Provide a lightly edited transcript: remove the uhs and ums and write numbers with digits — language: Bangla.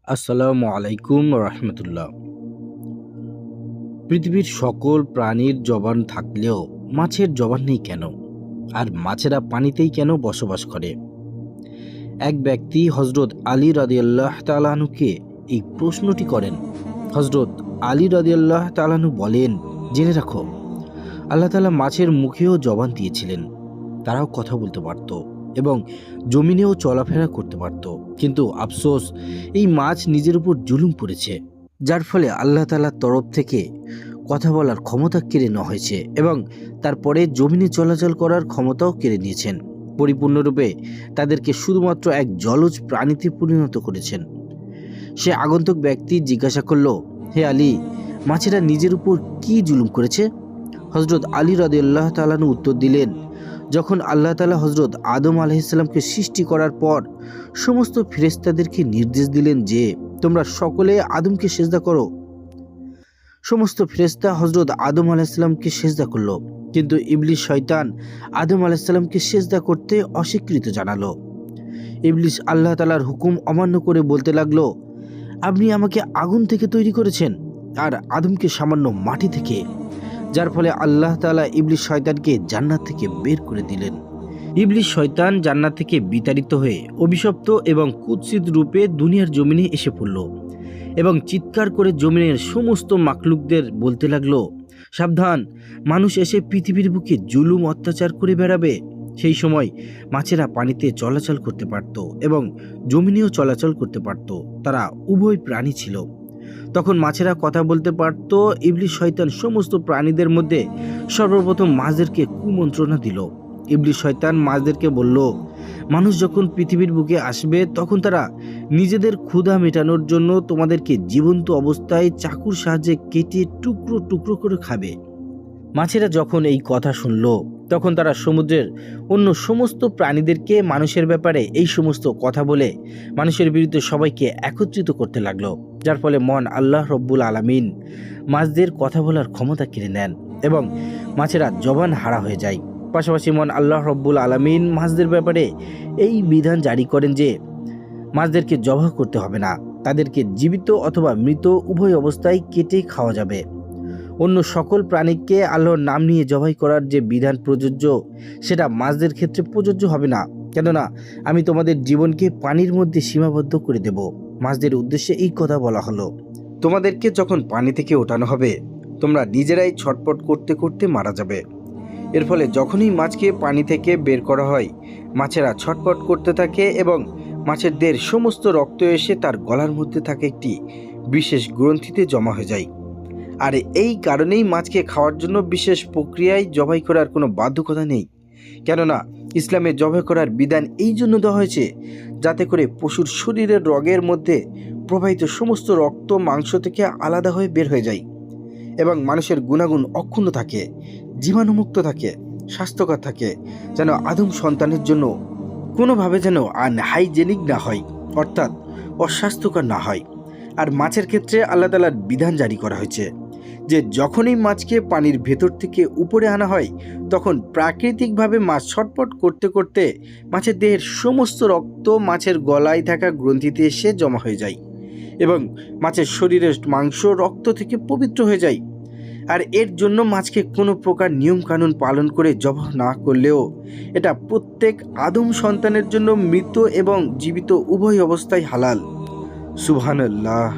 আসসালামু আলাইকুম রহমতুল্লাহ। পৃথিবীর সকল প্রাণীর জবান থাকলেও মাছের জবান নেই কেন? আর মাছেরা পানিতেই কেন বসবাস করে? এক ব্যক্তি হজরত আলী রাদিয়াল্লাহু তাআলা আনহুকে এই প্রশ্নটি করেন। হজরত আলী রাদিয়াল্লাহু তাআলা আনহু বলেন, জেনে রাখো, আল্লাহ তাআলা মাছের মুখেও জবান দিয়েছিলেন। তারাও কথা বলতে পারত এবং জমিনেও চলাফেরা করতে পারত, কিন্তু আফসোস, এই মাছ নিজের উপর জুলুম করেছে, যার ফলে আল্লাহ তাআলার তরফ থেকে কথা বলার ক্ষমতা কেড়ে নেওয়া হয়েছে এবং তারপরে জমিনে চলাচল করার ক্ষমতাও কেড়ে নিয়েছেন। পরিপূর্ণরূপে তাদেরকে শুধুমাত্র এক জলজ প্রাণীতে পরিণত করেছেন। সে আগন্তুক ব্যক্তি জিজ্ঞাসা করল, হে আলী, মাছেরা নিজের উপর কি জুলুম করেছে? হজরত আলী রাদিয়াল্লাহু তাআলা আনহু উত্তর দিলেন, যখন আল্লাহ তাআলা হজরত আদম আলাইহিসসালামকে সৃষ্টি করার পর সমস্ত ফেরেশতাদেরকে নির্দেশ দিলেন যে তোমরা সকলে আদমকে সেজদা করো। সমস্ত ফেরেশতা হজরত আদম আলাইহিসসালামকে সেজদা করল, কিন্তু ইবলিস শয়তান আদম আলাইহিসসালামকে সেজদা করতে অস্বীকৃতি জানালো। ইবলিস আল্লাহ তাআলার হুকুম অমান্য করে বলতে লাগলো, আপনি আমাকে আগুন থেকে তৈরি করেছেন আর আদমকে সামান্য মাটি থেকে, যার ফলে আল্লাহ তাআলা ইবলিস শয়তানকে জান্নাত থেকে বের করে দিলেন। ইবলিস শয়তান জান্নাত থেকে বিতাড়িত হয়ে অভিশপ্ত এবং কুৎসিত রূপে দুনিয়ার জমিনে এসে পড়ল এবং চিৎকার করে জমিনের সমস্ত মাখলুকদের বলতে লাগলো, সাবধান, মানুষ এসে পৃথিবীর বুকে জুলুম অত্যাচার করে বেড়াবে। সেই সময় মাছেরা পানিতে চলাচল করতে পারত এবং জমিনেও চলাচল করতে পারত। তারা উভয় প্রাণী ছিল। তখন মাছেরা কথা বলতে পারত। ইবলিস শয়তান সমস্ত প্রাণীদের মধ্যে সর্বপ্রথম মাছদেরকে কুমন্ত্রণা দিল। ইবলিস শয়তান মাছদেরকে বলল, মানুষ যখন পৃথিবীর বুকে আসবে তখন তারা নিজেদের ক্ষুধা মেটানোর জন্য তোমাদেরকে জীবন্ত অবস্থায় চাকুর সাহায্যে কেটে টুকরো টুকরো করে খাবে। মাছেরা যখন এই কথা শুনল তখন তারা সমুদ্রের অন্য সমস্ত প্রাণীদেরকে মানুষের ব্যাপারে এই সমস্ত কথা বলে মানুষের বিরুদ্ধে সবাইকে একত্রিত করতে লাগলো, যার ফলে মহান আল্লাহ রব্বুল আলামিন মাছদের কথা বলার ক্ষমতা কেড়ে নেন এবং মাছেরা জবান হারা হয়ে যায়। পাশাপাশি মহান আল্লাহ রব্বুল আলামিন মাছদের ব্যাপারে এই বিধান জারি করেন যে মাছদেরকে জবাই করতে হবে না, তাদেরকে জীবিত অথবা মৃত উভয় অবস্থায় কেটে খাওয়া যাবে। অন্য সকল প্রাণীকে আল্লাহর নাম নিয়ে জবাই করার যে বিধান প্রযোজ্য সেটা মাছদের ক্ষেত্রে প্রযোজ্য হবে না, কেননা আমি তোমাদের জীবনকে পানির মধ্যে সীমাবদ্ধ করে দেব। মাছদের উদ্দেশ্যে এই কথা বলা হলো, তোমাদেরকে যখন পানি থেকে ওঠানো হবে তোমরা নিজেরাই ছটপট করতে করতে মারা যাবে। এর ফলে যখনই মাছকে পানি থেকে বের করা হয় মাছেরা ছটপট করতে থাকে এবং মাছের দেহের সমস্ত রক্ত এসে তার গলার মধ্যে থাকে একটি বিশেষ গ্রন্থিতে জমা হয়ে যায়। আর এই কারণেই মাছকে খাওয়ার জন্য বিশেষ প্রক্রিয়ায় জবাই করার কোনো বাধ্যকতা নেই, কেননা ইসলামে জবাই করার বিধান এই জন্য দেওয়া হয়েছে যাতে করে পশুর শরীরের রগের মধ্যে প্রবাহিত সমস্ত রক্ত মাংস থেকে আলাদা হয়ে বের হয়ে যায় এবং মানুষের গুণাগুণ অক্ষুণ্ণ থাকে, জীবাণুমুক্ত থাকে, স্বাস্থ্যকর থাকে, যেন আদম সন্তানের জন্য কোনোভাবে যেন আনহাইজেনিক না হয়, অর্থাৎ অস্বাস্থ্যকর না হয়। আর মাছের ক্ষেত্রে আল্লাহ তাআলার বিধান জারি করা হয়েছে যে যখনই মাছকে পানির ভেতর থেকে উপরে আনা হয় তখন প্রাকৃতিকভাবে মাছ ছটপট করতে করতে মাছের দেহের সমস্ত রক্ত মাছের গলায় থাকা গ্রন্থিতে এসে জমা হয়ে যায় এবং মাছের শরীরের মাংস রক্ত থেকে পবিত্র হয়ে যায়। আর এর জন্য মাছকে কোনো প্রকার নিয়মকানুন পালন করে জবাই না করলেও এটা প্রত্যেক আদম সন্তানের জন্য মৃত এবং জীবিত উভয় অবস্থায় হালাল। সুবহানাল্লাহ।